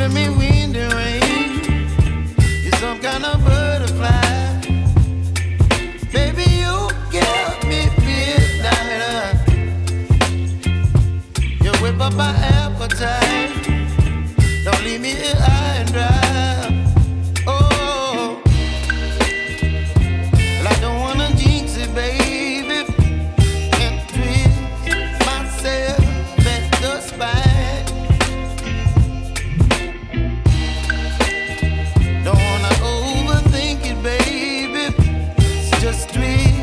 giving me wind and rain. You're some kind of butterfly. Baby, you give me midnight. You whip up my appetite. Don't leave me here high and dry. Oh, well, I don't wanna jinx it, baby, and twist myself at the spine. Don't wanna overthink it, baby. It's just twist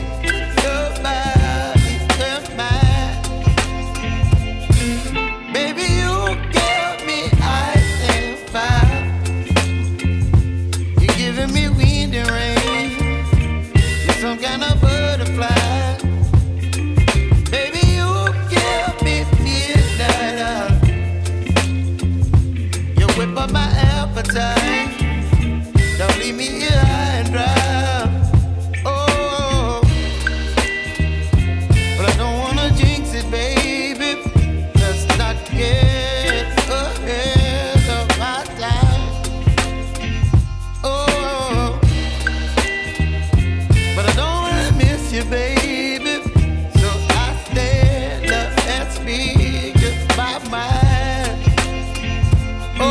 your body and mine. Baby, you give me ice and fire. You're giving me wind and rain. You're some kind of butterfly. Baby, you give me midnight. You whip up my appetite. Don't leave me here high and dry. Oh, but I don't wanna jinx it, baby. Let's not get ahead of my time. Oh, but I don't wanna miss you, baby. So I stand up and speak my mind. Oh.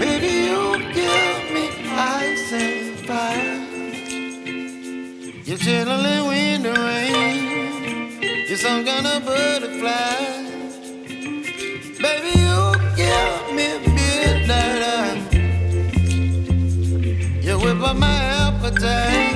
Baby, you give me ice and fire. You're chilling wind and rain. You're some kind of butterfly. Baby, you give me midnight. You whip up my appetite.